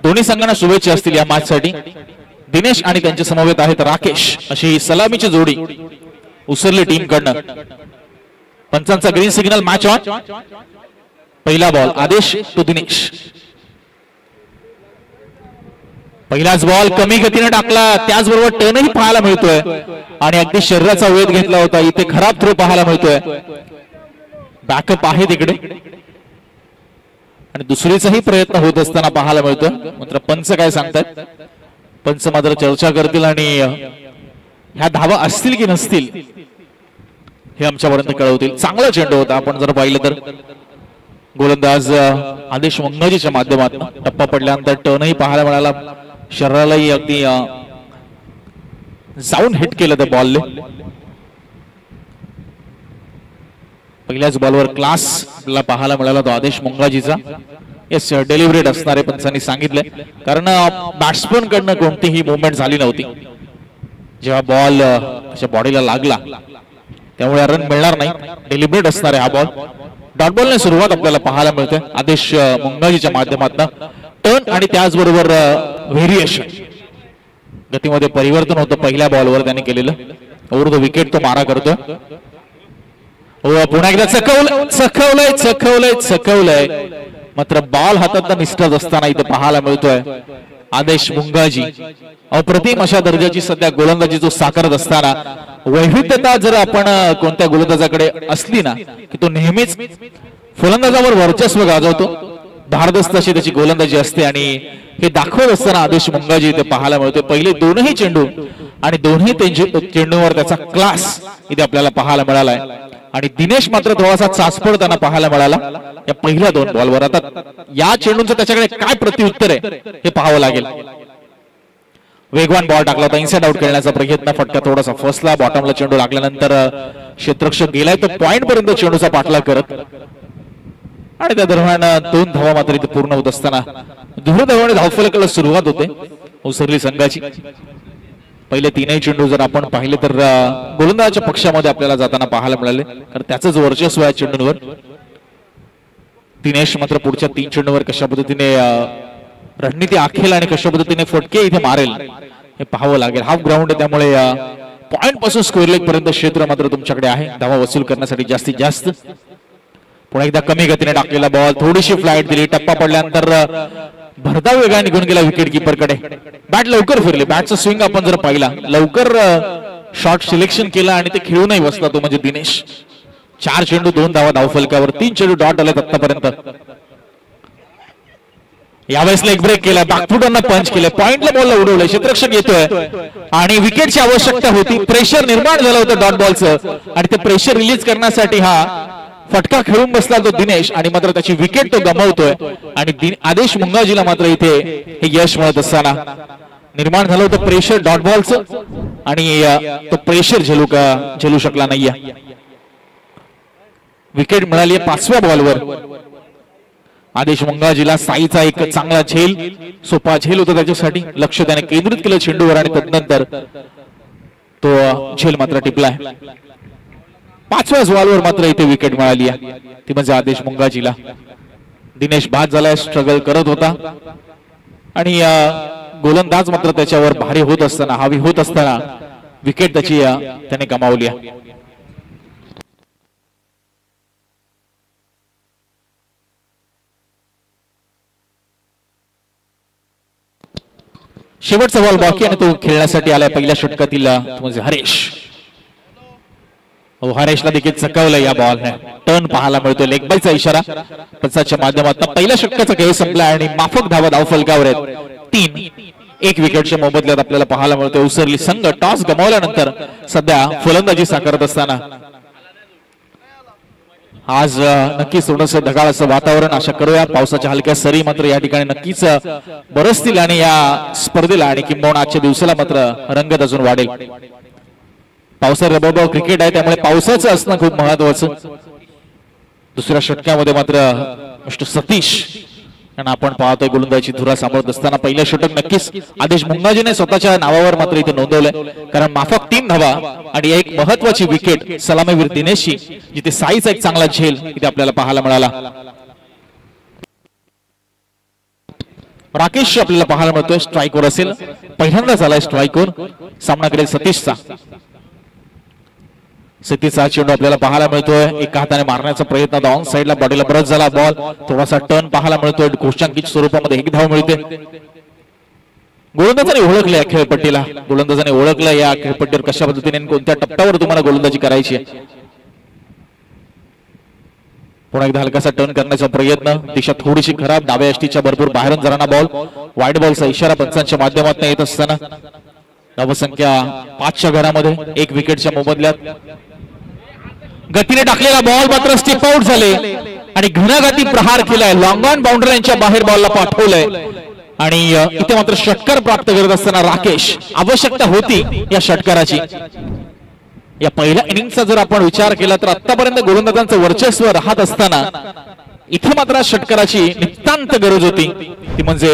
दोन्ही संघांना शुभेच्छा असतील या मॅच साठी. दिनेश आणि त्यांच्या समवेत आहेत राकेश अशी सलामीची जोडी उसरली टीम कडनं. पंचांचा ग्रीन सिग्नल, मॅच ऑन. पहिला बॉल आदेश टू दिनेश. पहिलाच बॉल कमी गतीने टाकला, त्याचबरोबर टर्नही पाहायला मिळतोय आणि अगदी शरीराचा वेध घेतला होता. इथे खराब थ्रो पाहायला मिळतोय. बॅकअप आहे तिकडे आणि दुसरीचाही प्रयत्न होत असताना पाहायला मिळतोय. मात्र पंच काय सांगतात, पंच मात्र चर्चा करतील आणि ह्या धावा असतील की नसतील हे आमच्यापर्यंत कळवतील. चांगला चेंडू होता. आपण जर पाहिलं तर गोलंदाज आदेश मंगाजीच्या माध्यमातून टप्पा पडल्यानंतर टर्नही पाहायला मिळाला. शरीरालाही अगदी जाऊन हिट केलं त्या बॉलने. पहिल्याच बॉलवर क्लास आपल्याला पाहायला मिळाला तो आदेश मंगाजीचा. येस, डेलिव्हरेट असणारे पंचांनी सांगितलंय, कारण बॅट्समन कडनं कोणतीही मुवमेंट झाली नव्हती जेव्हा बॉल त्याच्या बॉडीला लागला, त्यामुळे रन मिळणार नाही. डेलिव्हरेट असणार आहे हा बॉल. डॉट बॉलने सुरुवात आपल्याला पाहायला मिळते आदेश मंगाजीच्या माध्यमातून. टर्न आणि त्याचबरोबर व्हेरिएशन, गतीमध्ये परिवर्तन होतं पहिल्या बॉलवर त्याने केलेलं. ओव्हर द विकेट तो मारा करतो. पुन्हा एकदा चकवलंय मात्र बॉल हातात निसटत असताना इथे पाहायला मिळतोय आदेश मुंगाजी अप्रतिम अशा दर्जाची सध्या गोलंदाजी जो साकारत असताना. वैविध्यता जर आपण कोणत्या गोलंदाजाकडे असली ना की तो नेहमीच फलंदाजावर वर्चस्व गाजवतो. धारदस्त अशी त्याची गोलंदाजी असते आणि हे दाखवत असताना आदेश मुंगाजी इथे पाहायला मिळतोय. पहिले दोनही चेंडू आणि दोन्ही चेंडूवर त्याचा क्लास इथे आपल्याला पाहायला मिळालाय. आणि दिनेश मात्र थोडासा चाचपड त्यांना पाहायला मिळाला या पहिल्या दोन बॉलवर. आता या चेंडूंचं त्याच्याकडे काय प्रत्युत्तर आहे हे पाहावं लागेल. वेगवान बॉल टाकला होता, इनसाइड आउट खेळण्याचा प्रयत्न, फटका थोडासा फसला. बॉटमला चेंडू लागल्यानंतर क्षेत्ररक्षक गेलाय तो पॉइंट पर्यंत चेंडूचा पाठलाग करत आणि त्या दरम्यान 2 धावा मात्र इथे पूर्ण होत असताना दुर्दैवाने धावफलकाला सुरुवात होते उसरली संघाची. पहिले 3ही चेंडू जर आपण पाहिले तर गोलंदाजाच्या पक्षामध्ये आपल्याला जाताना पाहायला मिळाले, कारण त्याचंच वर्चस्व आहे चेंडूंवर. दिनेश मात्र पुढच्या 3 चेंडूवर कशा पद्धतीने रणनीती आखेल आणि कशा पद्धतीने फटके इथे मारेल हे पाहावं लागेल. हाफ ग्राउंड आहे त्यामुळे पॉइंट पासून स्क्वेअर लेग पर्यंत क्षेत्र मात्र तुमच्याकडे आहे धावा वसूल करण्यासाठी जास्तीत जास्त. पुन्हा एकदा कमी गतीने टाकलेला बॉल, थोडीशी फ्लाईट दिली, टप्पा पडल्यानंतर भरधाव वेगाने निघून गेला विकेट कीपर कडे. बॅट लवकर फिरली, बॅटचा स्विंग आपण जर पाहिला लवकर शॉट सिलेक्शन केला आणि ते खेळूनही बसला तो म्हणजे दिनेश. 4 चेंडू 2 धावा धावफलकावर, 3 चेंडू डॉट आले आतापर्यंत. यावेळेस लेग ब्रेक केला, बॅकफुटांना पंच केले, पॉइंटला बॉलला उडवलं, क्षेत्ररक्षक येतोय आणि विकेटची आवश्यकता होती. प्रेशर निर्माण झालं होतं डॉट बॉलचं आणि ते प्रेशर रिलीज करण्यासाठी हा फटका खेळून बसला तो दिनेश आणि मात्र त्याची विकेट तो गमावतोय. आणि आदेश मुंगाजीला मात्र इथे हे यश मिळत असताना निर्माण झालं होतं प्रेशर डॉट बॉलचं आणि तो प्रेशर झेलू शकला नाहीये. विकेट मिळाली 5व्या बॉलवर आदेश मुंगाजीला. साईचा एक चांगला झेल, सोपा झेल होता त्याच्यासाठी. लक्ष त्याने केंद्रित केलं चेंडूवर आणि तदनंतर तो झेल मात्र टिपलाय. 5व्याच बॉलवर मात्र इथे विकेट मिळाली आहे ती म्हणजे आदेश मुंगाजीला. दिनेश बाद झालाय, स्ट्रगल करत होता आणि गोलंदाज मात्र त्याच्यावर भारी होत असताना, हावी होत असताना विकेट त्याची त्याने गमावली आहे. शेवटचा बॉल बाकी आणि तो खेळण्यासाठी आलाय पहिल्या षटकातील म्हणजे हरेश. हरेशला देखील चकवलं या बॉलने. टर्न पाहायला मिळतोय, लेग बायचा इशारा पंचाच्या माध्यमातून. पहिल्या षटकाचा खेळ संपला आणि माफक धावा धावफलकावर आहेत 3. 1 विकेटच्या मोबदल्यात आपल्याला पाहायला मिळतोय उसरली संघ टॉस गमावल्यानंतर सध्या फलंदाजी साकारत असताना. आज नक्कीच थोडंसं ढगाळ असं वातावरण आशा करूया. पावसाच्या हलक्या सरी मात्र या ठिकाणी नक्कीच बरसतील आणि या स्पर्धेला आणि किंबहुना आजच्या दिवसाला मात्र रंगत अजून वाढेल. पावसाचा रबरबॉल क्रिकेट आहे त्यामुळे पावसाचं असणं खूप महत्वाचं. दुसऱ्या षटकामध्ये मात्र मिस्टर सतीश यांना आपण पाहतोय गोलंदाजी धुरा सांभाळत असताना. पहिलं षटक नक्कीच आदेश मुंगाजीने स्वतःच्या नावावर मात्र इथे नोंदवलंय, कारण माफक 3 धावा आणि एक महत्वाची विकेट सलामीवीर दिनेशची, जिथे साईचा एक चांगला झेल इथे आपल्याला पाहायला मिळाला. राकेश आपल्याला पाहायला मिळतोय स्ट्राईकवर असेल, पहिल्यांदा झालाय स्ट्राईकवर. सामना करेल सतीशचा. सतीशचा चेंडू आपल्याला पाहायला मिळतोय, एका हाताने मारण्याचा प्रयत्न होता, ऑन साईडला बॉडीला ब्रश झाला बॉल, थोडासा टर्न पाहायला मिळतोय, गोष्टांकित स्वरूपामध्ये एक धाव मिळते. गोलंदाजाने ओळखलं या खेळपट्टीला, गोलंदाजाने ओळखलं या खेळपट्टीवर कशा पद्धतीने कोणत्या टप्प्यावर तुम्हाला गोलंदाजी करायची आहे. पुन्हा एकदा हलकासा टर्न करण्याचा प्रयत्न, दिशा थोडीशी खराब, डाव्या यष्टीच्या भरपूर बाहेरून जाणारा बॉल, वाईट बॉलचा इशारा पंचांच्या माध्यमातून येत असताना धावसंख्या 5च्या घरामध्ये 1 विकेटच्या मोबदल्यात. गतीने टाकलेला बॉल मात्र स्टिप आउट झाले आणि घनगती प्रहार केलाय, लॉंग ऑन बाउंड्रीच्या बाहेर बॉलला पाठवलंय आणि इथे मात्र षटकार प्राप्त करत असताना राकेश, आवश्यकता होती या षटकाराची. या पहिल्या इनिंगचा जर आपण विचार केला तर आतापर्यंत गोलंदाजांचं वर्चस्व राहत असताना इथे मात्र षटकाराची नितांत गरज होती, ती म्हणजे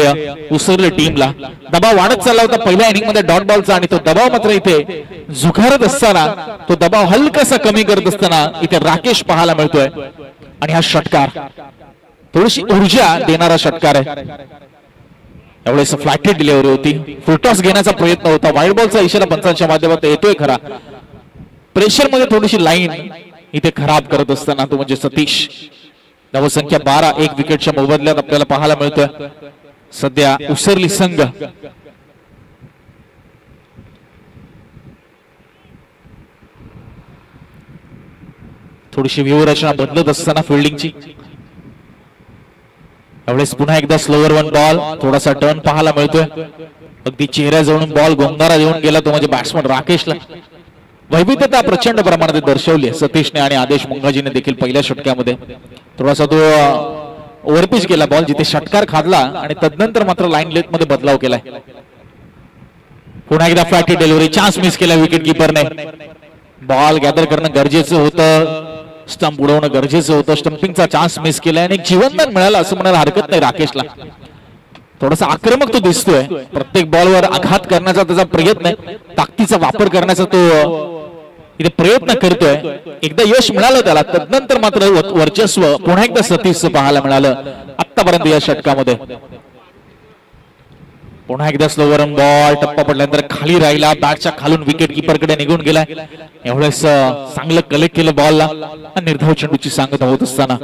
उसरले टीमला. दबाव वाढत चालला होता पहिल्या इनिंग मध्ये डॉट बॉलचा आणि तो दबाव मात्र इथे झुगारत असताना, तो दबाव हलकासा कमी करत असताना इथे राकेश पाहायला मिळतोय आणि हा षटकार थोडीशी ऊर्जा देणारा षटकार आहे. यावेळेस फ्लॅटेड डिलिव्हरी होती, फुलटॉस घेण्याचा प्रयत्न होता, वाईड बॉलचा इशारा पंचांच्या माध्यमातून येतोय खरा. प्रेशर मध्ये थोडीशी लाईन इथे खराब करत असताना तो म्हणजे सतीश. धावसंख्या 12, 1 विकेटच्या मोबदल्यात आपल्याला पाहायला मिळतोय. सध्या उसरली संघ थोडीशी व्यूहरचना बदलत असताना फिल्डिंगची. यावेळेस पुन्हा एकदा स्लोवर वन बॉल, थोडासा टर्न पाहायला मिळतोय, अगदी चेहऱ्याजवळून बॉल गोंगारा देऊन गेला तो म्हणजे बॅट्समन राकेशला. वैविध्यता प्रचंड प्रमाणात दर्शवली सतीशने आणि आदेश मुंगाजीने देखील पहिल्या षटकामध्ये. थोडासा तो ओव्हरपिच केला बॉल, जिथे षटकार खादला आणि तदनंतर मात्र लाईन लेथ मध्ये बदलाव केलाय. पुन्हा एकदा फ्लॅटी डिलिव्हरी, चान्स मिस केला विकेट किपरने. बॉल गॅदर करणं गरजेचं होतं, स्टंप उडवणं गरजेचं होतं, स्टंपिंगचा चान्स मिस केलाय आणि जीवनदान मिळालं असं म्हणायला हरकत नाही राकेशला. थोडासा आक्रमक तो दिसतोय, प्रत्येक बॉलवर आघात करण्याचा त्याचा प्रयत्न आहे, ताकदीचा वापर करण्याचा तो इथे प्रयत्न करतोय. एकदा यश मिळालं त्याला, तदनंतर मात्र वर्चस्व पुन्हा एकदा सतीशचं पाहायला मिळालं आतापर्यंत या षटकामध्ये. पुन्हा एकदा स्लोवर बॉल, टप्पा पडल्यानंतर खाली राहिला, बॅटच्या खालून विकेट किपरकडे निघून गेलाय. एवढंच चांगलं कलेक्ट केलं बॉलला. निर्धाव चेंडूची सांगता होत असताना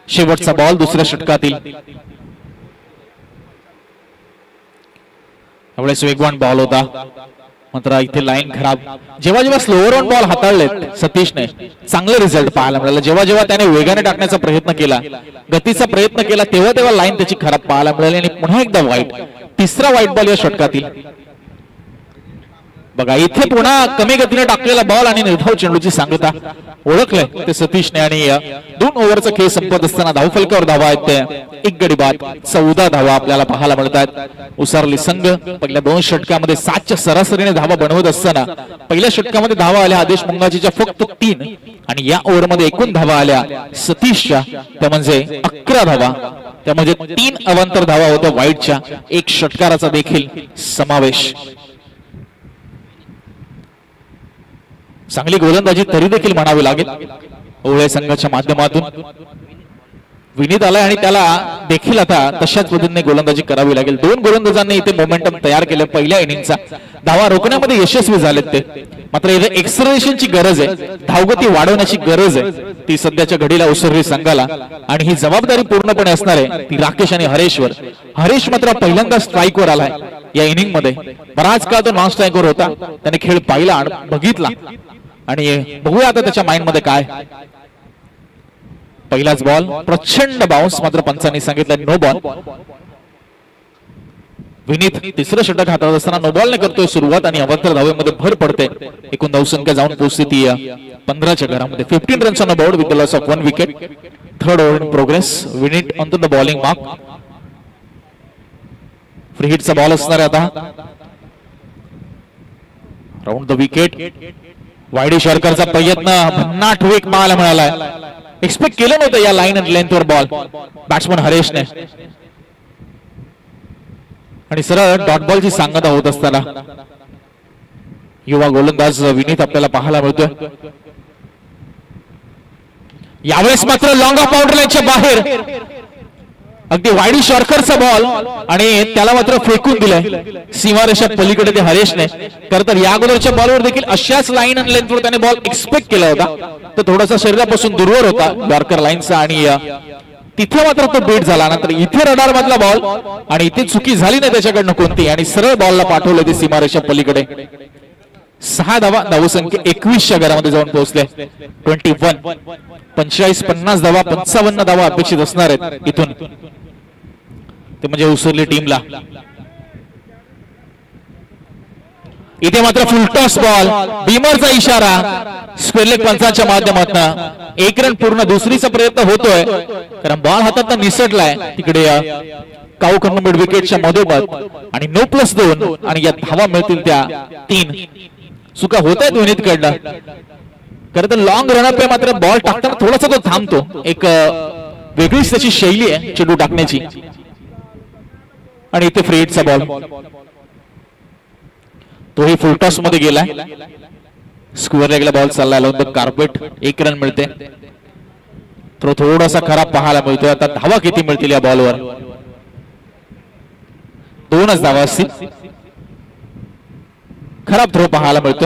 शेवटचा बॉल दुसऱ्या षटकातील. एवढेच वेगवान बॉल होता, मात्र इथे लाईन खराब. जेव्हा जेव्हा स्लोअर ऑन बॉल हाताळलेत सतीशने, चांगले रिझल्ट पाहायला मिळाला. जेव्हा जेव्हा त्याने वेगाने टाकण्याचा प्रयत्न केला, गतीचा प्रयत्न केला, तेव्हा तेव्हा लाईन त्याची खराब पाहायला मिळाली आणि पुन्हा एकदा वाईट, तिसरा वाईट बॉल या षटकातील. बघा इथे पुन्हा कमी गतीने टाकलेला बॉल आणि निर्धाव चेंडूची सांगता ओळखलंय ते सतीशने. आणि 2 ओव्हरचा खेळ संपत असताना धावफलकावर धावा आहेत ते 1 गडी बाद, 14 धावा आपल्याला पाहायला मिळतात. उसरली संघ पहिल्या 2 षटकामध्ये 7च्या सरासरीने धावा बनवत असताना पहिल्या षटकामध्ये धावा आल्या आदेश मुंगाजीच्या फक्त 3 आणि या ओव्हरमध्ये एकूण धावा आल्या सतीशच्या, त्या म्हणजे 11 धावा. त्यामध्ये 3 अवांतर धावा होत्या वाईटच्या, 1 षटकाराचा देखील समावेश. चांगली गोलंदाजी तरी देखील म्हणावी लागेल ओवळे संघाच्या माध्यमातून. विनीत आलाय आणि त्याला देखील आता तशाच पद्धतीने गोलंदाजी करावी लागेल. 2 गोलंदाजांनी इथे मोमेंटम तयार केलं पहिल्या इनिंगचा, धावा रोखण्यामध्ये यशस्वी झालेत ते. मात्र इथे एक्सलरेशनची गरज आहे, धावगती वाढवण्याची गरज आहे ती सध्याच्या घडीला उसरली संघाला. आणि ही जबाबदारी पूर्णपणे असणार आहे ती राकेश आणि हरेशवर. हरेश मात्र पहिल्यांदा स्ट्राईकवर आलाय या इनिंग मध्ये. बराच काळ तो नॉन स्ट्राईकवर होता, त्याने खेळ पाहिला बघितला आणि बघूया आता त्याच्या माइंड मध्ये काय. पहिलाच बॉल, प्रचंड बाउन्स, मात्र पंचांनी सांगितलं नो बॉल. विनीत तिसरं षटक हाताळत असताना नो बॉलने करतोय सुरुवात आणि अवांतर धावेमध्ये भर पडते. एकूण धावसंख्या जाऊन पोहोचते ती 15च्या घरामध्ये. 15 runs on the board with the loss of 1 wicket. 3rd over in progress. Vineet on the bowling mark. Free हिटचा बॉल असणार आहे आता. Round the wicket. वाईडी शॉर्करचा प्रयत्न भन्नाट वेग पाहायला मिळालाय. एक्सपेक्ट केलं नव्हतं या लाईन अँड लेंथवर बॉल बॅट्समन हरेशने. आणि सरळ डॉट बॉलची सांगता होत असताना युवा गोलंदाज विनीत आपल्याला पाहायला मिळतोय. यावेळेस मात्र लॉंग ऑफ बाउंड्री लाईनच्या बाहेर अगदी वाईड शॉर्करचा बॉल आणि त्याला मात्र फेकून दिलाय सीमारेषा पलीकडे ते हरेशने. खरं तर या अगोदरच्या बॉलवर देखील अशाच लाईन आणि लेंथवर त्याने बॉल एक्सपेक्ट केला होता, तो थोडासा शरीरापासून दूरवर होता यॉर्कर लाईनचा आणि तिथे मात्र तो बीट झाला. नंतर इथे रडार मधला बॉल आणि इथे चुकी झाली नाही त्याच्याकडनं कोणती आणि सरळ बॉलला पाठवलं ते सीमारेषा पलीकडे. 6 धावा, धावसंख्या 21च्या घरामध्ये जाऊन पोहोचले. 21 45-50 धावा, 55 धावा अपेक्षित असणार आहेत इथून, ते म्हणजे उसरली टीमला. इथे मात्र फुलटॉस बॉल, बीमरचा इशारा स्क्वेअर लेग पंचांच्या माध्यमातून 1 रन पूर्ण. दुसरीचा प्रयत्न होतोय कारण बॉल हातात निसटलाय तिकडे काऊ कन्नड विकेटच्या मधोमध आणि 9+2 आणि या धावा मिळतील त्या 3. चुका होत आहेत विनीत कडनं. खरं तर लॉंग रनअप आहे मात्र बॉल टाकताना थोडासा तो थांबतो, एक वेगळीच त्याची शैली आहे चेंडू टाकण्याची. आणि इथे फ्री हिटचा बॉल, तोही फुलटॉस मध्ये गेलाय. स्क्वेअर लेगला बॉल चालला लावून द कार्पेट. 1 रन मिळते. तो थोडासा खराब पाहायला मिळतोय. आता धावा किती मिळतील या बॉलवर? 2च धावा असतील. खराब थ्रो पाहायला मिळतो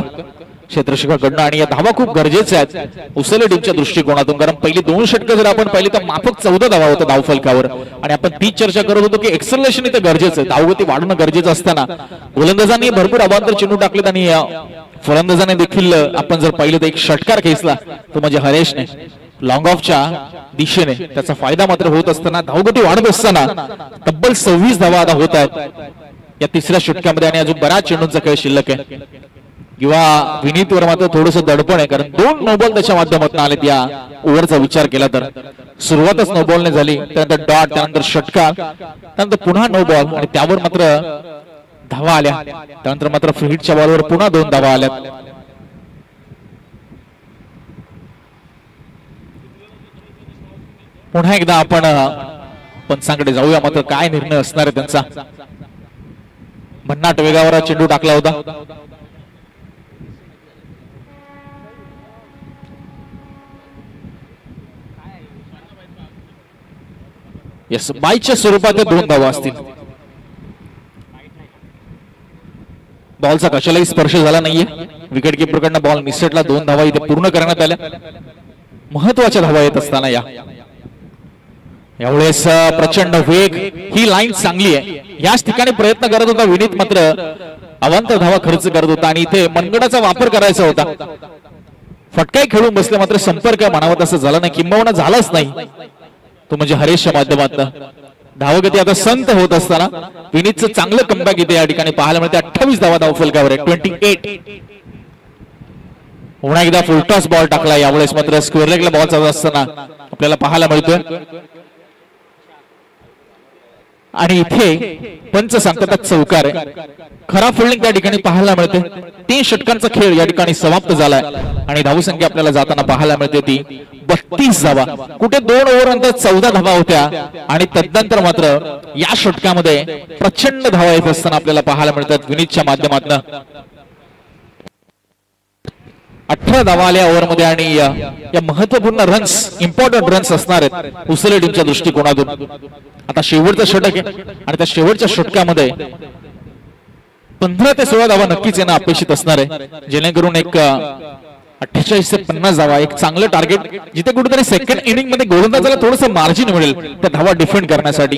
क्षेत्ररक्षकाकडनं आणि या धावा खूप गरजेच्या आहेत उसरली टीमच्या दृष्टिकोनातून. कारण पहिली 2 षटकं जर आपण पाहिली तर माफक 14 धावा होता धावफलकावर आणि आपण तीच चर्चा करत होतो की एक्सलेशन इथे गरजेचं आहे, धावगती वाढवणं गरजेचं असताना गोलंदाजांनी भरपूर अवांतर चेंडू टाकलेत आणि फलंदाजाने देखील आपण जर पाहिलं तर एक षटकार खेचला तो म्हणजे हरेशने लॉंग ऑफच्या दिशेने. त्याचा फायदा मात्र होत असताना धावगती वाढत असताना तब्बल 26 धावा आता होत आहेत या तिसऱ्या षटकामध्ये आणि अजून बराच चेंडूंचा खेळ शिल्लक आहे. किंवा विनीतवर मात्र थोडंसं दडपण आहे कारण 2 नोबॉल त्याच्या माध्यमातून आलेत या ओव्हरचा विचार केला तर. सुरुवातच नोबॉलने झाली, त्यानंतर डॉट, त्यानंतर षटकार, त्यानंतर पुन्हा नोबॉल आणि त्यावर मात्र धावा आल्या. त्यानंतर मात्र फ्री हिटच्या बॉलवर पुन्हा 2 धावा आल्यात. पुन्हा एकदा आपण पंचांकडे जाऊया मात्र काय निर्णय असणार आहे त्यांचा. भन्नाट वेगावर चेंडू टाकला होता. यस, बाईच्या स्वरूपात 2 धावा असतील. बॉलचा कशालाही स्पर्श झाला नाहीये. Wicket किपरकडनं ball निसटला. 2 धावा इथे पूर्ण करण्यात आल्या. महत्वाच्या धावा येत असताना यावेळेस प्रचंड वेग, ही लाईन चांगली आहे. याच ठिकाणी प्रयत्न करत होता विनीत मात्र अवांतर धावा खर्च करत होता आणि इथे मनगडाचा वापर करायचा होता. फटकाही खेळून बसले मात्र संपर्क म्हणावा तसं झाला नाही, किंबहुना झालाच नाही तो म्हणजे हरेशच्या माध्यमातून. धावगती आता संत होत असताना विनीतचं चांगलं कमबॅक इथे या ठिकाणी पाहायला मिळते. 28 धावा धावफलकावर आहे. 28. पुन्हा एकदा फुलटॉस बॉल टाकला. यावेळेस मात्र स्क्वेअर लेगला बॉल चालत असताना आपल्याला पाहायला मिळतोय आणि इथे पंच सांगतात चौकार आहे. खराब फिल्डिंग त्या ठिकाणी पाहायला मिळते. 3 षटकांचा खेळ या ठिकाणी समाप्त झालाय आणि धावसंख्या आपल्याला जाताना पाहायला मिळते ती 32 धावा. कुठे 2 ओव्हर नंतर 14 धावा होत्या आणि तदनंतर मात्र या षटकामध्ये प्रचंड धावा येत असताना आपल्याला पाहायला मिळतात विनीतच्या माध्यमातून. 18 धावा आल्या ओव्हरमध्ये आणि या महत्वपूर्ण रन्स, इम्पॉर्टंट रन्स असणार आहेत उसरली टीमच्या दृष्टिकोनातून. आता शेवटचं षटक आहे आणि त्या शेवटच्या षटकामध्ये 15 ते 16 धावा नक्कीच येणं अपेक्षित असणार आहे, जेणेकरून एक 48 ते 50 धावा, एक चांगलं टार्गेट, जिथे कुठेतरी सेकंड इनिंग मध्ये गोलंदाजाला थोडंसं मार्जिन मिळेल त्या धावा डिफेंड करण्यासाठी.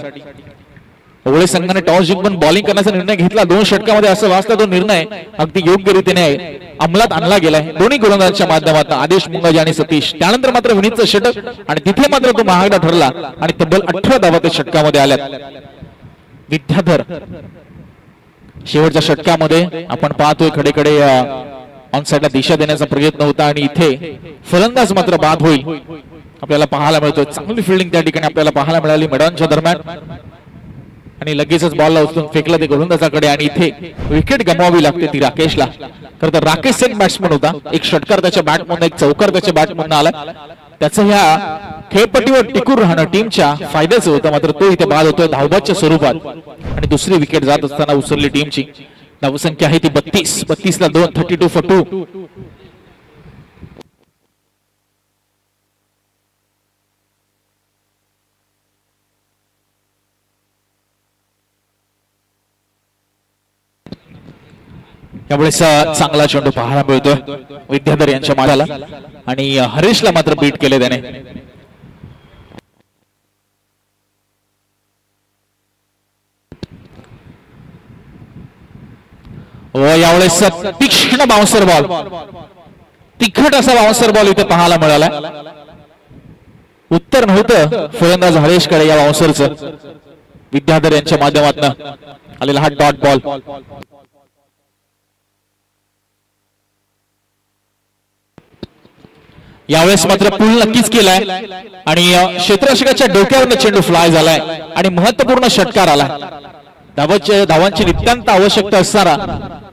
ओवळे संघाने टॉस जिंकून बॉलिंग करण्याचा निर्णय घेतला. 2 षटकामध्ये असं वाचला तो निर्णय अगदी योग्य रीतीने अंमलात आणला गेलाय दोन्ही गोलंदाजांच्या माध्यमातून, आदेश मुंगाजी आणि सतीश. त्यानंतर मात्र विनीतचं षटक आणि तिथे मात्र तो महागडा ठरला आणि तब्बल 18 धावा त्या षटकामध्ये आल्यात. विद्याधर शेवटच्या षटकामध्ये आपण पाहतोय खडेकडे ऑन साइडला दिशा देण्याचा प्रयत्न होता आणि इथे फलंदाज मात्र बाद होईल आपल्याला पाहायला मिळतोय. चांगली फिल्डिंग त्या ठिकाणी आपल्याला पाहायला मिळाली मैदानाच्या दरम्यान आणि लगेचच बॉलला उचलून फेकला ते गोलंदाजाकडे आणि इथे विकेट गमवावी लागते ती राकेशला. खरं तर राकेश सेन बॅट्समन होता. एक षटकार त्याच्या बॅटमधून, एक चौकार त्याच्या बॅटमधून आला. त्याचं ह्या खेळपट्टीवर टिकून राहणं टीमच्या फायद्याचं होतं, मात्र तो इथे बाद होतोय धावबादच्या स्वरूपात आणि दुसरी विकेट जात असताना उसरली टीमची. धावसंख्या आहे ती 32 ला 2, 32 for 2. यावेळेस चांगला चेंडू पाहायला मिळतोय विद्याधर यांच्या मागाला आणि हरीशला मात्र बीट केले त्याने. यावेळेस तीक्ष्ण बाउन्सर बॉल, तिखट असा बाउन्सर बॉल इथे पाहायला मिळाला. उत्तर नव्हतं फलंदाज हरेशकडे या बाउन्सरचं. विद्याधर यांच्या माध्यमातून आलेला हा डॉट बॉल. यावेळेस मात्र पूल नक्कीच केलाय आणि क्षेत्ररक्षकाच्या डोक्यावरनं चेंडू फ्लाय झालाय आणि महत्वपूर्ण षटकार आला. धावांची नितांत आवश्यकता असणारा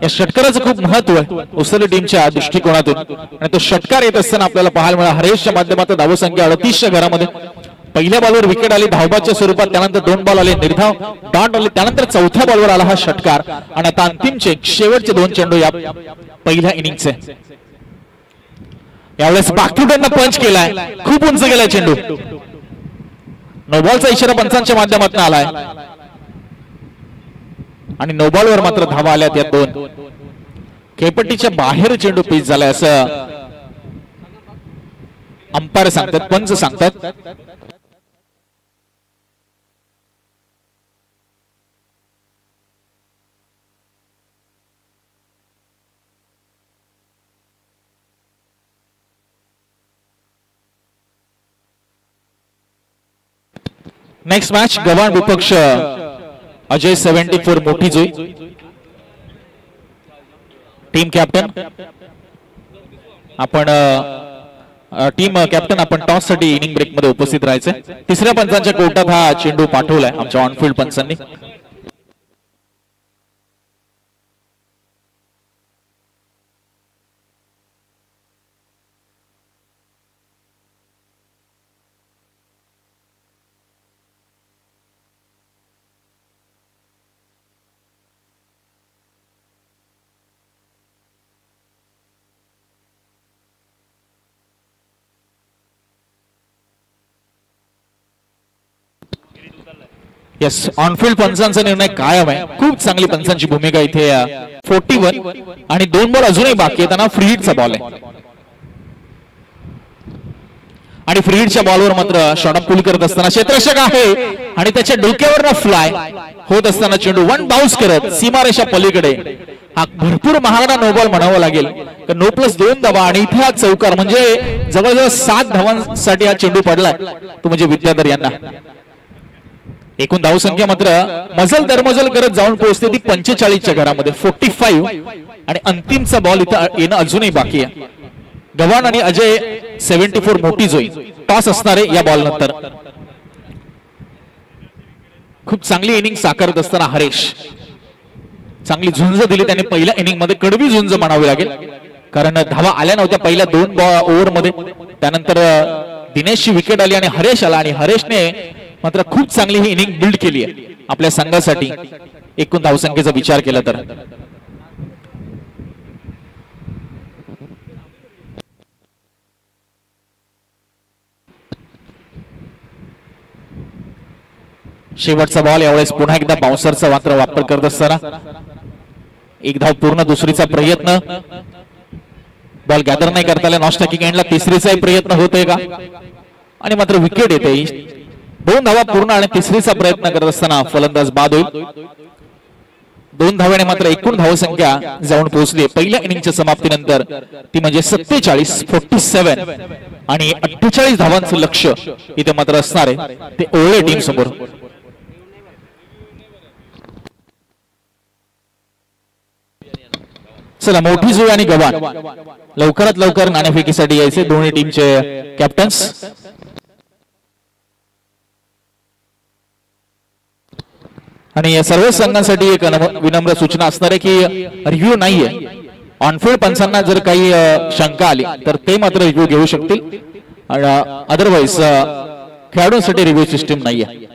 या षटकाराचं खूप महत्व आहे उसळी टीमच्या दृष्टिकोनातून आणि तो षटकार येत असताना आपल्याला पाहायला मिळाला. हरेशच्या माध्यमातून धावसंख्या 38च्या घरामध्ये. पहिल्या बॉलवर विकेट आली धावबाच्या स्वरूपात, त्यानंतर 2 बॉल आले निर्धाव डॉट आले, त्यानंतर चौथ्या बॉलवर आला हा षटकार आणि आता अंतिमचे शेवटचे 2 चेंडू या पहिल्या इनिंगचे. यावेळेस बागटुट्यांना पंच केलाय, खूप उंच गेलाय चेंडू. नोबॉलचा इशारा पंचांच्या माध्यमातून आलाय आणि नोबॉलवर मात्र धावा आल्यात या 2. खेळपट्टीच्या बाहेर चेंडू पिच झालाय असं अंपायर सांगतात, पंच सांगतात. नेक्स्ट मॅच गव्हाण विपक्ष अजय 74 मोठी जोई. टीम कॅप्टन आपण टॉस साठी इनिंग ब्रेक मध्ये उपस्थित राहायचे. तिसऱ्या पंचांच्या कोर्टात हा चेंडू पाठवलाय आमच्या ऑनफिल्ड पंचांनी. येस, ऑनफिल्ड पंचांचा निर्णय कायम आहे. खूप चांगली पंचांची भूमिका इथे. 41 आणि 2 बॉल अजूनही बाकी आहे. त्यांना फ्री हिटचा बॉल आहे आणि फ्री हिटच्या बॉलवर मात्र शॉर्ट पुल करत असताना क्षेत्ररक्षक आहे आणि त्याच्या डोक्यावर फ्लाय होत असताना चेंडू 1 बाउन्स करत सीमारेषा पलीकडे. हा भरपूर महागडा नो बॉल म्हणावा लागेल. नो प्लस 2 धावा आणि इथे हा चौकार म्हणजे जवळजवळ 7 धावांसाठी हा चेंडू पडलाय तो म्हणजे विद्याधर यांना. एकूण धावसंख्या मात्र मजल दरमजल करत जाऊन पोहोचते ती 45च्या घरामध्ये 45 आणि अंतिमचा बॉल इथं येणं अजूनही बाकी आहे. गव्हाण आणि अजय 74 मोठी जोई. टॉस असणारे या बॉल नंतर. खूप चांगली इनिंग साकारत असताना हरेश चांगली झुंज दिली त्याने पहिल्या इनिंग मध्ये. कडवी झुंज म्हणावी लागेल कारण धावा आल्या नव्हत्या पहिल्या 2 ओव्हर मध्ये. त्यानंतर दिनेशची विकेट आली आणि हरेश आला आणि हरेशने मात्र खूप चांगली ही इनिंग बिल्ड केली आहे आपल्या संघासाठी एकूण धावसंख्येचा विचार केला तर. शेवटचा बॉल यावेळेस पुन्हा एकदा बाउन्सरचा मात्र वापर करत असताना 1 धाव पूर्ण. दुसरीचा प्रयत्न बॉल गॅदर नाही करता आला. नॉस्टॅकिंग एंडला तिसरीचाही प्रयत्न होतोय का आणि मात्र विकेट येते. 2 धावा पूर्ण आणि तिसरीचा प्रयत्न करत असताना फलंदाज बाद होईल. 2 धाव्याने मात्र एकूण धावसंख्या जाऊन पोहोचली पहिल्या इनिंगच्या समाप्तीनंतर ती म्हणजे 47 आणि 48 धावांचं लक्ष इथे मात्र असणार आहे ते ओळे टीम समोर. चला मोठी जुई आणि गव्हाण लवकरात लवकर नाणेफेकीसाठी यायचे दोन्ही टीमचे कॅप्टन्स. आणि या सर्व संघांसाठी एक विनम्र सूचना असणार आहे की रिव्ह्यू नाहीये. ऑनफिल्ड पंचांना जर काही शंका आली तर ते मात्र रिव्ह्यू घेऊ शकतील. अदरवाईज खेळाडूंसाठी रिव्ह्यू सिस्टीम नाहीये.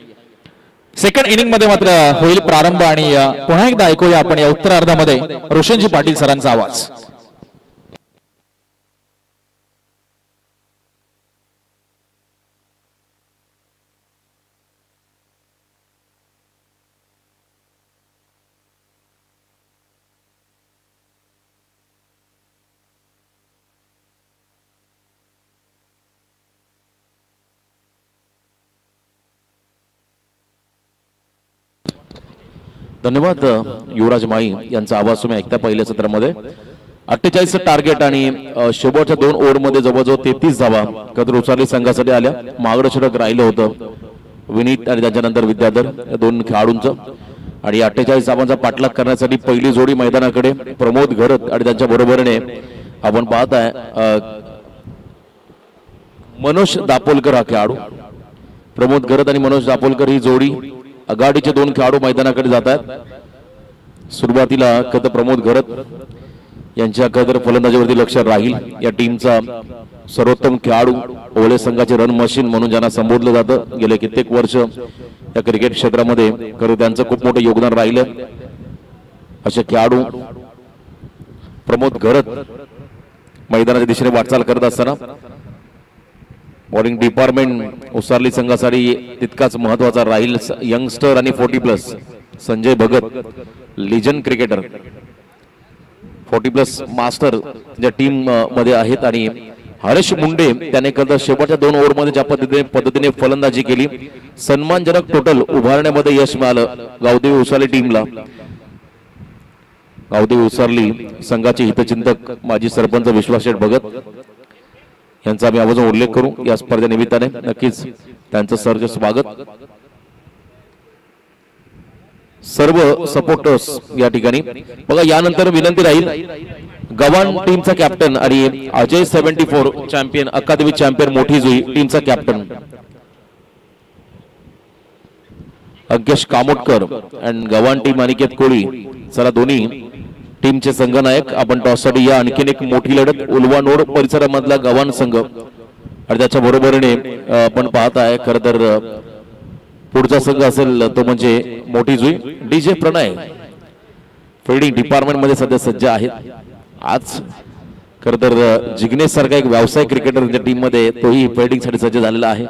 सेकंड इनिंग मध्ये मात्र होईल प्रारंभ आणि पुन्हा एकदा ऐकूया आपण या उत्तरार्धामध्ये रोशनजी पाटील सरांचा आवाज. धन्यवाद युवराज माई यांचा आवाज तुम्ही ऐकता पहिल्या सत्रामध्ये. 48 टार्गेट आणि शेवटच्या 2 ओव्हरमध्ये जवळजवळ 33 धावा कदर उचलली संघासाठी आल्या. मागडं षटक राहिलं होतं विनीत आणि त्याच्यानंतर विद्याधर या 2 खेळाडूंचं. आणि 48 धावांचा पाठलाग करण्यासाठी पहिली जोडी मैदानाकडे प्रमोद घरत आणि त्यांच्या बरोबरीने आपण पाहत आहे मनोज दापोलकर हा खेळाडू. प्रमोद घरत आणि मनोज दापोलकर ही जोडी आघाडीचे 2 खेळाडू मैदानाकडे जात आहेत. सुरुवातीला कद प्रमोद घरत यांच्या कदर फलंदाजीवरती लक्ष राहील. या टीमचा सर्वोत्तम खेळाडू, ओले संघाचे रन मशीन म्हणून ज्यांना संबोधलं जातं. गेले कित्येक वर्ष या क्रिकेट क्षेत्रामध्ये खरं त्यांचं खूप मोठं योगदान राहिलं. असे खेळाडू प्रमोद घरत मैदानाच्या दिशेने वाटचाल करत असताना बॉलिंग डिपार्टमेंट उसारली संघासाठी तितकाच महत्वाचा राहील. यंगस्टर आणि 40+ संजय भगत लिजंड क्रिकेटर 40+ मास्टर ज्या टीम मध्ये आहेत. आणि हरेश मुंडे त्याने कदा शेवटच्या 2 ओव्हरमध्ये ज्या पद्धतीने फलंदाजी केली सन्मानजनक टोटल उभारण्यामध्ये यश मिळालं गावदेवी उसारली टीमला. गावदेवी उसारली संघाचे हितचिंतक माजी सरपंच विश्वास शेठ भगत यांचा आम्ही आवर्जून उल्लेख करू या स्पर्धेनिमित्ताने. नक्कीच त्यांचं सर्व स्वागत. सर्व सपोर्टर्स या ठिकाणी बघा. यानंतर विनंती राहील गव्हाण टीमचा कॅप्टन आणि अजय 74 चॅम्पियन अकादमी चॅम्पियन मोठी जुई टीमचा captain Ankesh Kamotkar and Gavhan team Aniket कोळी. चला दोन्ही टीमचे संघनायक आपण टॉससाठी या. आणखीन एक मोठी लढत उलवानोड परिसरामधला गव्हाण संघ आणि त्याच्या बरोबरीने आपण पाहत आहे. खरं तर पुढचा संघ असेल तो म्हणजे मोठी जुई. डीजे प्रणय फिल्डिंग डिपार्टमेंट मध्ये सध्या सज्ज आहेत. आज खरं तर जिग्नेश सारखा एक व्यावसायिक क्रिकेटर टीम मध्ये तोही फिल्डिंग साठी सज्ज झालेला आहे.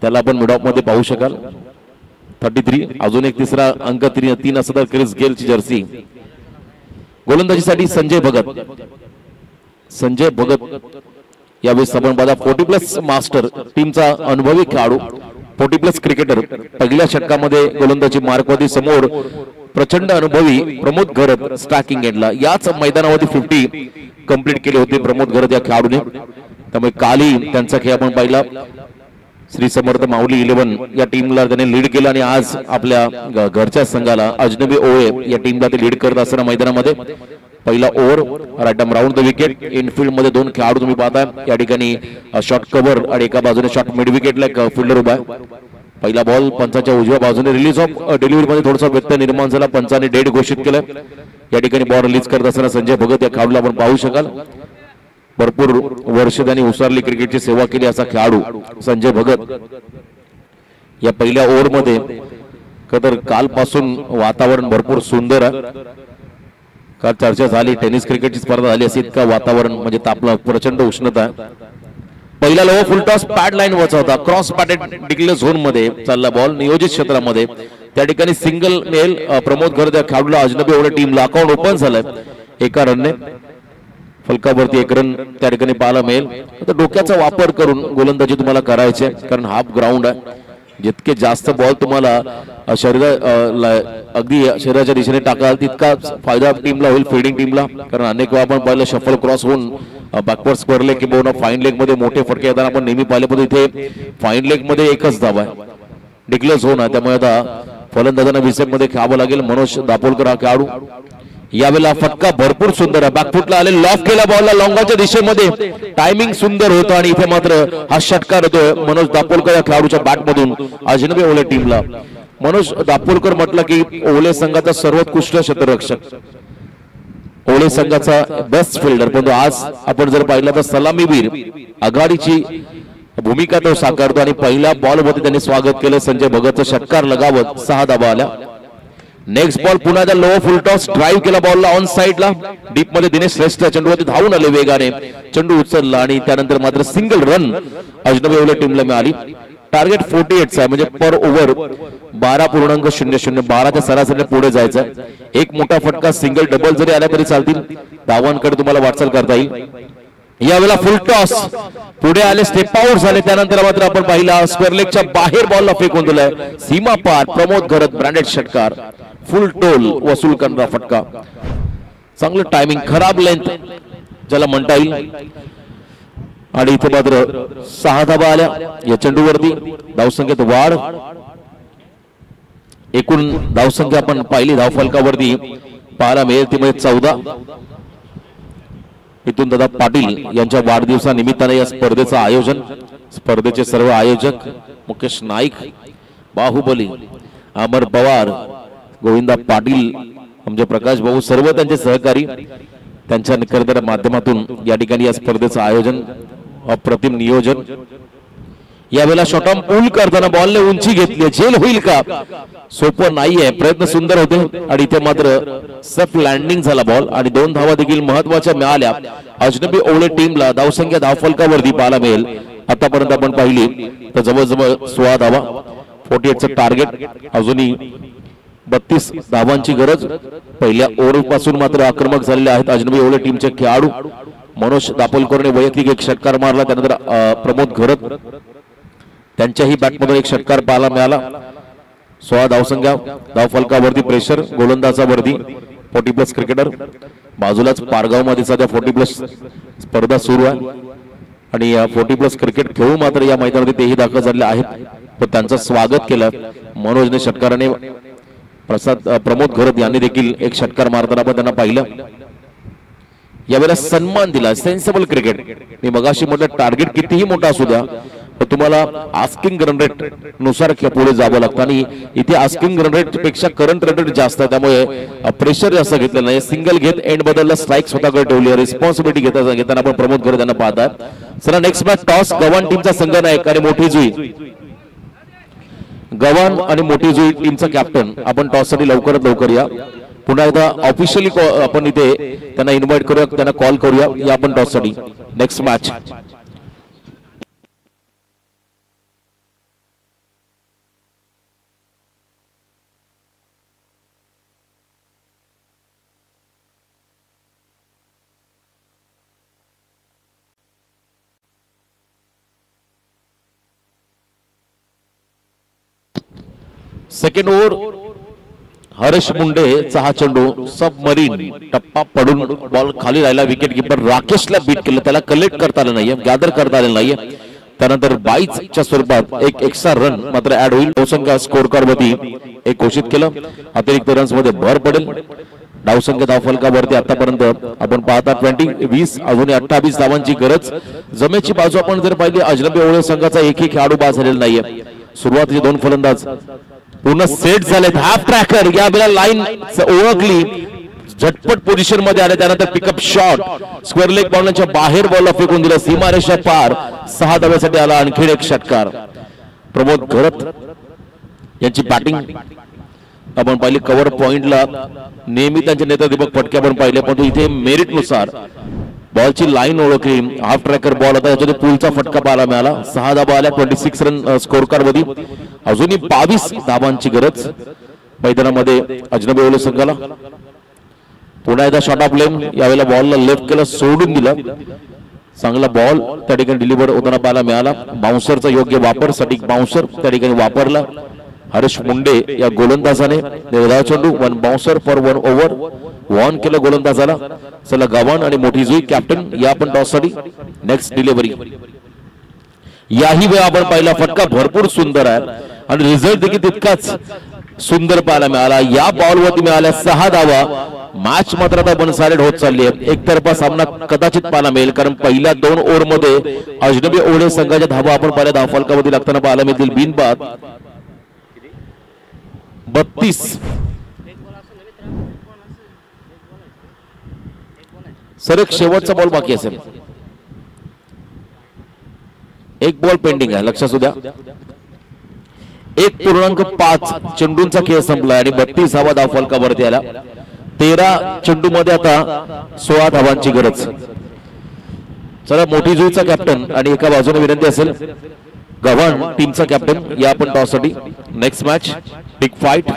त्याला आपण मिड ऑफ मध्ये पाहू शकाल. 33 अजून एक तिसरा अंक 3 असं तर क्रिस गेलची जर्सी. गोलंदाजीसाठी संजय भगत. संजय भगत यावेळी आपण पाहता 40+ मास्टर टीमचा अनुभवी खेळाडू 40+ क्रिकेटर. पहिल्या षटकामध्ये गोलंदाजी मार्कवरती समोर प्रचंड अनुभवी प्रमोद घरत स्ट्रायकिंग एंडला. याच मैदानावरती 50 कंप्लीट केले होते प्रमोद घरत या खेळाडूने. त्यामुळे काली त्यांचा खेळ आपण पाहिला. श्री समर्थ माऊली 11 या टीमला त्याने लीड केलं आणि आज आपल्या घरच्या संघाला अजनबी ओए या टीमला ते लीड करत असताना मैदानामध्ये पहिला over right arm round the wicket. Infield मध्ये 2 खेळाडू तुम्ही पाहताय या ठिकाणी. शॉर्ट कव्हर आणि एका बाजूने शॉर्ट मिड विकेटला एक फिल्डर उभा आहे. पहिला बॉल पंचाच्या उजव्या बाजूने रिलीज ऑफ डिलिव्हरी मध्ये थोडासा व्यत्यय निर्माण झाला. पंचाने डेड घोषित केलं. या ठिकाणी बॉल रिलीज करत असताना संजय भगत या खेळाडूला आपण पाहू शकाल. भरपूर वर्ष त्यांनी उसारली क्रिकेटची सेवा केली असा खेळाडू संजय भगत. या पहिल्या ओव्हर मध्ये खतर कालपासून वातावरण भरपूर सुंदर आहे. काल चर्चा झाली टेनिस क्रिकेटची स्पर्धा झाली असे इतका वातावरण म्हणजे तापलं प्रचंड उष्णता. पहिला लो फुल टॉस पॅड लाईन वरचा होता. क्रॉस पॅडेड डिक्लेअर झोन मध्ये चालला बॉल नियोजित क्षेत्रामध्ये. त्या ठिकाणी सिंगल मेल प्रमोद घरत या खेळाडूला अजनबी ओले टीमला अकाउंट ओपन झालंय एका रनने. फलकावरती 1 रन त्या ठिकाणी पाहायला मिळेल. तर डोक्याचा वापर करून गोलंदाजी तुम्हाला करायची आहे कारण हाफ ग्राउंड आहे. जितके जास्त बॉल तुम्हाला अगदी शरीराच्या दिशेने टाकाल तितका फायदा टीमला होईल फिल्डिंग टीमला. कारण अनेक वेळा आपण पाहिलं शफल क्रॉस होऊन बॅकवर्ड स्क्वेअर लेग किंवा फाईन लेग मध्ये मोठे फटके येताना आपण नेहमी पाहिले. पण इथे फाईन लेग मध्ये एकच धाव आहे डिक्लेअर झोन आहे. त्यामुळे आता फलंदाजांना विसेप मध्ये खेळावं लागेल. मनोज दापोलकर हा खेळाडू. यावेळेला फटका भरपूर सुंदर आहे. बॅकफुटला आले लॉफ केला बॉलला लॉंगाच्या दिशेमध्ये. टायमिंग सुंदर होतं आणि इथे मात्र हा षटकार होतोय मनोज दापोलकर या खेळाडूच्या बॅट मधून अजनबी ओले टीमला. मनोज दापोलकर म्हटलं की ओले संघाचा सर्वोत्कृष्ट क्षेत्ररक्षक, ओले संघाचा बेस्ट फिल्डर. पण आज आपण जर पाहिलं तर सलामीवीर आघाडीची भूमिका तो साकारतो आणि पहिल्या बॉल मध्ये त्यांनी स्वागत केलं संजय भगतचं. षटकार लगावत 6 धावा आल्या. नेक्स्ट बॉल पुन्हा लो फुल टॉस ड्राईव्ह केला बॉलला ऑन साइडला डीप मध्ये. दिनेश श्रेष्ठ चेंडूवरती धावून आले वेगाने. चेंडू उचलला आणि त्यानंतर मात्र सिंगल रन अजनबी ओले टीमला मिळाली. टार्गेट 48 आहे म्हणजे पर ओव्हर 12.00 12च्या सरासरीने पुढे जायचं. एक मोठा फटका सिंगल डबल जरी आला तरी चालतील. धावांकडे तुम्हाला वाटचाल करता येईल. यावेळेला फुल टॉस पुढे आले स्टेप आउट झाले. त्यानंतर मात्र आपण पाहिला स्क्वेअर लेगच्या बाहेर बॉलला फेकून दिलाय सीमा पार प्रमोद घरत ब्रँडेड षटकार. फुल टोल वसूल करणारा फटका, चांगलं टायमिंग, खराब लेंथ ज्याला म्हणता येईल. आणि इथे मात्र 6 धाबा आल्या या चेंडूवरती. धावसंख्येत वाढ, एकूण धावसंख्या आपण पाहिली धावफलकावरती पाहायला मिळेल ती म्हणजे 14. इथून दादा पाटील यांच्या वाढदिवसानिमित्ताने या स्पर्धेचं आयोजन, स्पर्धेचे सर्व आयोजक मुकेश नाईक, बाहुबली, अमर पवार, गोविंदा पाटील, आमचे प्रकाश भाऊ, सर्व त्यांचे सहकारी, त्यांच्या निकरदार माध्यमातून या ठिकाणी या स्पर्धेचं आयोजन, अप्रतिम नियोजन. यावेळेला शॉर्ट ऑन पूल करताना बॉलने उंची घेतली, झेल होईल का? सोपं नाहीये, प्रयत्न सुंदर होते आणि इथे मात्र सफ लँडिंग झाला बॉल आणि 2 धावा देखील महत्वाच्या मिळाल्या. अजनबी ओवळे टीमला धावसंख्या धावफलकावरती पाहायला मिळेल आतापर्यंत आपण पाहिली तर जवळजवळ 16 धावा, 48चं टार्गेट, अजूनही 32 धावांची गरज. पहिल्या ओव्हर पासून मात्र आक्रमक झालेले आहेत अजनबी ओवळे टीमचे खेळाडू. मनोज दापोलकरने वैयक्तिक एक षटकार मारला, त्यानंतर प्रमोद घरत त्यांच्याही बॅटमधून एक षटकार पाहायला मिळाला. 16 धावसंख्या धावफलकावरती, प्रेशर गोलंदाजावरती. 40+ क्रिकेटर बाजूलाच पारगाव मध्ये सध्या 40+ स्पर्धा सुरू आहे आणि 40+ क्रिकेट खेळू मात्र या मैदानामध्ये तेही दाखल झालेले आहेत. पण त्यांचं स्वागत केलं मनोजने षटकाराने. प्रमोद घरत यांनी देखील एक षटकार मारताना आपण त्यांना पाहिलं. यावेळेला सन्मान दिला, सेन्सिबल क्रिकेट. मी मगाशी म्हटलं टार्गेट कितीही मोठा असू द्या तर तुम्हाला आस्किंग रन रेट नुसार पुढे जावं लागतं आणि इथे आस्किंग रन रेट पेक्षा करंट रन रेट जास्त आहे, त्यामुळे प्रेशर जास्त घेतलं नाही. सिंगल घेत एंड बदलला, स्ट्राईक स्वतःकडे ठेवली, रिस्पॉन्सिबिलिटी घेताना आपण प्रमोद घरत यांना पाहताय. चला नेक्स्ट मॅच टॉस, गव्हाण टीमचा संघ नायक आणि मोठी जुई. गव्हाण आणि मोठी जुई टीमचा कॅप्टन आपण टॉस साठी लवकरात लवकर या. पुन्हा एकदा ऑफिशियली आपण इथे त्यांना इन्व्हाइट करूया, त्यांना कॉल करूया या आपण टॉस साठी. Next match second over. Harsh मुंडेचा हा चेंडू सबमरीन टप्पा पडून बॉल खाली राहिला. विकेट किपर राकेशला बीट केलं, त्याला कलेक्ट करता आलं नाहीये, गॅदर करता आलं नाहीये. त्यानंतर 22च्या स्वरूपात एक एक्स्ट्रा रन मात्र ऍड होईल. धावसंख्या स्कोर कार्ड वरती एक घोषित केलं. अतिरिक्त रन्स मध्ये भर पडेल. धावसंख्या धावफलकावरती आतापर्यंत आपण पाहता 20 अजूनही 28 धावांची गरज. जमेची बाजू आपण जर पाहिली अजनबी ओवळे संघाचा एकही खेळाडू बाद झालेला नाहीये. सुरुवातीचे 2 फलंदाज पूर्ण सेट झालेत. हाफ ट्रॅकर या वेळेला लाईन ओळखली, झटपट पोझिशन मध्ये आले. त्यानंतर पिकअप शॉट, स्क्वेअर लेग बाउंड्रीच्या बाहेर बॉलला फेकून दिला, सीमारेषा पार. 6 धाव्यासाठी आला आणखी एक षटकार. प्रमोद घरत यांची बॅटिंग आपण पाहिली. कव्हर पॉइंटला नेहमी त्यांचे नेता दीपक फटके आपण पाहिले, परंतु इथे मेरिट नुसार बॉलची लाईन ओळखली. हाफ ट्रॅकर बॉल होता, याच्यामध्ये पुलचा फटका पाहायला मिळाला. 6 धाबा आल्या, 26 रन स्कोर कार्ड मध्ये. अजूनही 22 धाबांची गरज मैदानामध्ये अजनबी ओवळे संघाला. पुन्हा एकदा शॉट ऑफ लेन, यावेळेला बॉलला लेफ्ट केलं, सोडून दिलं. चांगला बॉल त्या ठिकाणी डिलिव्हर होताना पाहायला मिळाला. बाउन्सरचा योग्य वापर, सटीक बाउन्सर त्या ठिकाणी वापरला हर्ष मुंडे या गोलंदाजाने. निर्धाव चेंडू, 1 बाउन्सर फॉर 1 ओव्हर, वॉन केलं गोलंदाजाला. चला गव्हाण आणि मोठी जुई कॅप्टन या आपण टॉस साठी. Next delivery. याही वेळा आपण पाहिला फटका भरपूर सुंदर आहे आणि रिझल्ट देखील तितकाच सुंदर पाहायला मिळाला. या बॉलवरती मिळाल्या 6 धावा. मॅच मात्र आता वन साइडेड होत चालली आहे. एकतर्फा सामना कदाचित पाहायला मिळेल, कारण पहिल्या 2 ओव्हर मध्ये अजनबी ओवळे संघाच्या धावा आपण पाहिल्या धावफलकावरती लागताना पाहायला मिळतील. बिनबाद 32. सर एक शेवटचा बॉल बाकी असेल, एक बॉल पेंडिंग आहे, लक्षात असू द्या. 1.5 चेंडूंचा खेळ संपला आणि 32 धावा धावफलकावरती आला. 13 चेंडू मध्ये आता 16 धावांची गरज. चला मोठी जुईचा कॅप्टन आणि एका बाजूने विनंती असेल गव्हाण टीमचा कॅप्टन या आपण टॉस साठी. Next match big fight.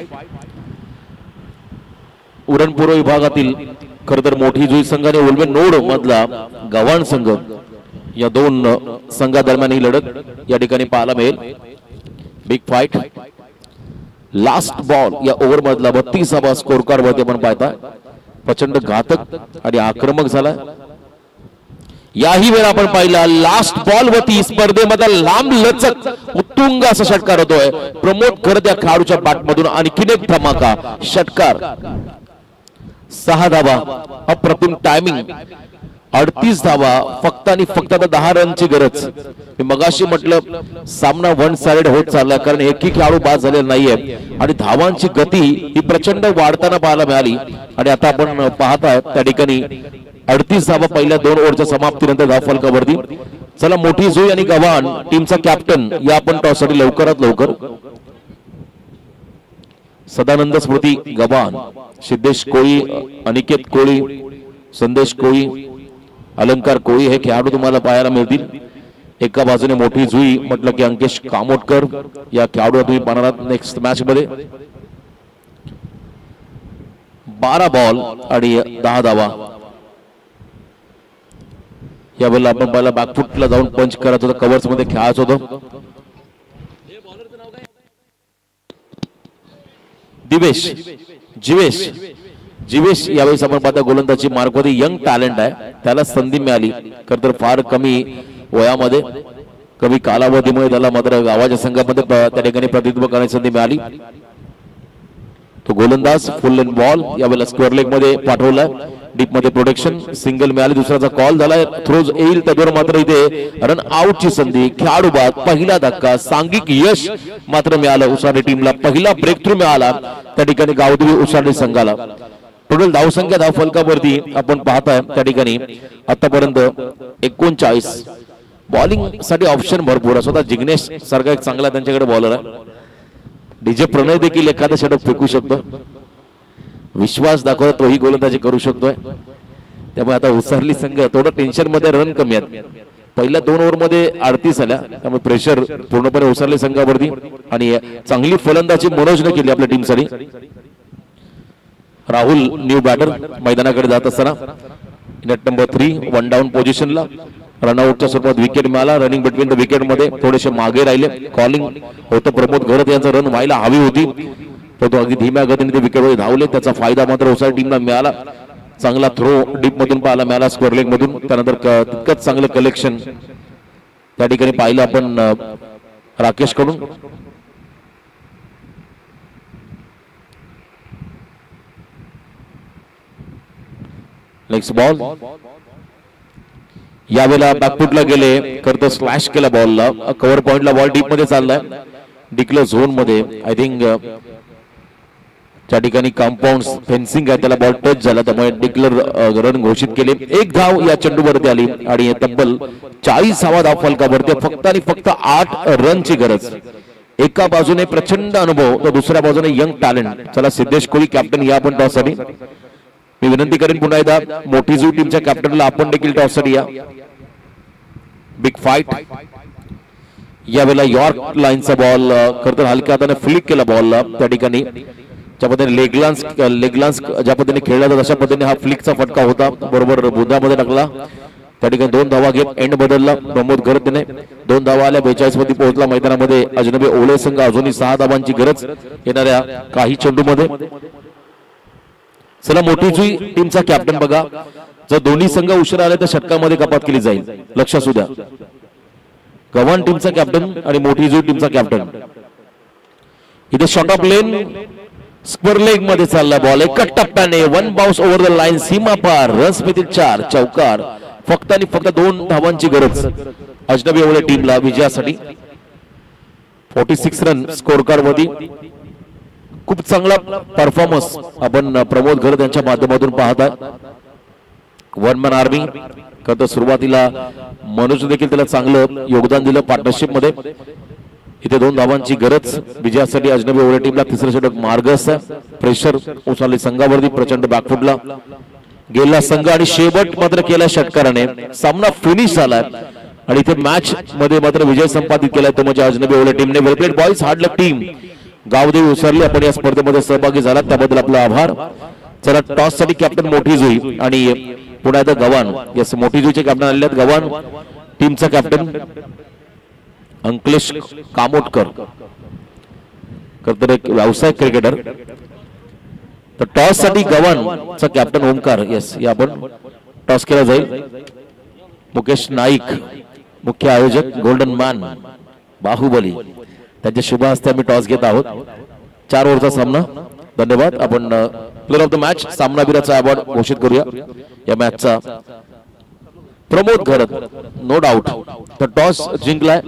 उरणपूर्व विभागातील खर तर मोठी जुई संघ आणि उल्वे नोड मधला गव्हाण संघ या 2 संघादरम्यान ही लढत या ठिकाणी पाहायला मिळेल. Big fight. लास्ट बॉल या ओव्हर मधला 32वा स्कोर कार्ड वरती आपण पाहता प्रचंड घातक आणि आक्रमक झाला. याही वेळा आपण पाहिला लास्ट बॉल वरती स्पर्धेमध्ये लांब लचक उत्तुंग असा षटकार होतोय प्रमोद खरत या खेळाडूच्या बॅटमधून. आणखीन एक धमाका षटकार 6 धावा अप्रतिम टायमिंग 38 धावा फक्त आणि फक्त 10 रनची गरज. मी मगाशी म्हटलं सामना वन साइड होत चालला कारण एकही खेळाडू बाद झालेला नाहीये आणि धावांची गती ही प्रचंड वाढताना पाहायला मिळाली. आणि आता आपण पाहताय त्या ठिकाणी 38 धावा पहिल्या 2 ओव्हरच्या समाप्तीनंतर धाव फलकावरती. चला मोठी जुई आणि गव्हाण टीमचा कॅप्टन या आपण टॉससाठी लवकरात लवकर. सदानंद स्मृती गव्हाण, सिद्धेश कोळी, अनिकेत कोळी, संदेश कोळी, अलंकार कोळी हे खेळाडू तुम्हाला पाहायला मिळतील. एका बाजूने मोठी जुई म्हटलं की अंकेश कामोटकर या खेळाडू तुम्ही पाहणार आहात नेक्स्ट मॅच मध्ये. 12 बॉल आणि 10 धावा. यावेळेला आपण पहिला बॅकफुटला जाऊन पंच करत होतो कव्हर्स मध्ये खेळायचं होतं. जिवेश यावेळेस आपण पाहता गोलंदाजी मार्कवरती यंग टॅलेंट आहे त्याला संधी मिळाली खर तर फार कमी वयामध्ये कमी कालावधीमुळे त्याला मात्र गावाच्या संघामध्ये त्या ठिकाणी प्रतिनिधित्व करण्याची संधी मिळाली. तो गोलंदाज फुल लेन बॉल यावेळेला स्क्वेअर लेग मध्ये पाठवलाय. डीप मध्ये प्रोटेक्शन सिंगल मिळाली. दुसऱ्याचा कॉल झालाय थ्रोज येईल त्यावर मात्र इथे रन आउटची संधी. खेळाडू बाद पहिला धक्का सांघिक यश मात्र मिळालं उसारी टीमला. पहिला ब्रेक थ्रू मिळाला त्या ठिकाणी गावदेवी उसारी संघाला. टोटल धावसंख्या धाव फलकावरती आपण पाहताय त्या ठिकाणी आतापर्यंत 39. बॉलिंग साठी ऑप्शन भरपूर. स्वतः जिग्नेश सारखा एक चांगला त्यांच्याकडे बॉलर आहे. डीजे प्रणय देखील एखादं षटक फेकू शकतो. विश्वास दाखवत तोही गोलंदाजी करू शकतोय. त्यामुळे आता उसारली संघ थोडं टेन्शन मध्ये रन कमी आहेत. पहिल्या 2 ओव्हर मध्ये 38 आल्या त्यामुळे प्रेशर पूर्णपणे उसारली संघावरती. आणि चांगली फलंदाजी मनोजने केली आपल्या टीमसाठी. राहुल न्यू बॅटर मैदानाकडे जात असताना नेट नंबर 3 1 डाऊन पोझिशनला रनआउटच्या स्वरूपात विकेट मिळाला. रनिंग बिटवीन द विकेट मध्ये थोडेसे मागे राहिले. कॉलिंग होतं प्रमोद घरत यांचं रन व्हायला हवी होती पण तो अगदी धीम्या गतीने ते विकेटवर धावले. त्याचा फायदा मात्र उसारी टीमला मिळाला. चांगला थ्रो डीप मधून पाहायला मिळाला स्क्वेअर लेग मधून. त्यानंतर तितकंच चांगलं कलेक्शन त्या ठिकाणी पाहिलं आपण राकेश कडून. नेक्स्ट बॉल यावेळेला बॅकफुटला गेले करतो स्लॅश केला बॉलला. कव्हर पॉइंटला बॉल डीप मध्ये चाललाय डिक्लेअर झोन मध्ये. आय थिंक त्या ठिकाणी कंपाऊंड फेन्सिंग आहे त्याला बॉल टच झाला त्यामुळे डिक्लेअर रन घोषित केले. 1 धाव या चेंडूवरती आली आणि तब्बल 40वा धाव फलकावरती. फक्त आणि फक्त 8 रनची गरज. एका बाजूने प्रचंड अनुभव तर दुसऱ्या बाजूने यंग टॅलेंट. चला सिद्धेश कोळी कॅप्टन या आपण टॉससाठी. मी विनंती करेन पुन्हा एकदा मोठी जू टीमच्या कॅप्टनला आपण देखील टॉससाठी या. बिग फाईट यावेळेला यॉर्क लाईनचा बॉल खरं तर हलक्या हाताने फ्लिक केला बॉलला. त्या ठिकाणी ज्या पद्धतीने लेगलान्स ज्या पद्धतीने खेळला तशा पद्धतीने हा फ्लिकचा फटका होता. बरोबर बुद्धामध्ये टाकला. त्या ठिकाणी 2 धावा घेत एंड बदलला प्रमोद घरतने. 2 धावा आल्या 42 मध्ये पोहोचला मैदानामध्ये. अजनबी ओळे संघ अजूनही 6 धावांची गरज येणाऱ्या काही चेंडूमध्ये. चला मोठी जुई टीमचा कॅप्टन बघा. जर दोन्ही संघ उशिरा आले तर षटकामध्ये कपात केली जाईल. लक्ष असू द्या. गव्हाण टीमचा कॅप्टन आणि मोठी जुई टीमचा कॅप्टन. इथे short of length square leg मध्ये चालला बॉल. एका टप्प्याने 1 बाउन्स ओव्हर द लाईन सीमा पार. रन्स मिळतील 4 चौकार. फक्त आणि फक्त 2 धावांची गरज अजनबी ओळे टीमला विजयासाठी. 46 रन स्कोर कार्ड मध्ये. खूप चांगला परफॉर्मन्स आपण प्रमोद घरत यांच्या माध्यमातून पाहताय. 1 मॅन आर्मी करतो. सुरुवातीला मनोज देखील त्याला चांगलं योगदान दिलं पार्टनरशिप मध्ये. इथे 2 धावांची गरज विजयासाठी अजनबी ओळे टीमला. तिसरं षटक मार्गस आहे. प्रेशर उचलले संघावरती. प्रचंड बॅकफुटला गेला संघ आणि शेवट मात्र केला षटकाराने. सामना फिनिश झालाय आणि इथे मॅच मध्ये मात्र विजय संपादित केलाय तो म्हणजे अजनबी ओळे टीमने. Well played boys. Hard luck team. Gavdevi Usarli आपण या स्पर्धेमध्ये सहभागी झाला त्याबद्दल आपला आभार. चला टॉस साठी कॅप्टन मोठी जुई आणि पुन्हा एकदा गव्हाण. यस मोठी जुईचे कॅप्टन आलेले आहेत. गव्हाण टीमचा कॅप्टन अंकलेश कामोटकर. तर एक व्यावसायिक क्रिकेटर. तर टॉस साठी गव्हाणचा कॅप्टन ओमकार, येस, या आपण टॉस केला जाईल. मुकेश नाईक मुख्य आयोजक, गोल्डन मॅन बाहुबली, त्यांच्या शुभ हस्ते आम्ही टॉस घेत आहोत. 4 ओव्हरचा सामना. धन्यवाद. आपण प्लेअर ऑफ द मॅच सामनावीराचा अवॉर्ड घोषित करूया. या मॅचचा प्रमोद घरत, नो डाऊट. तर टॉस जिंकलाय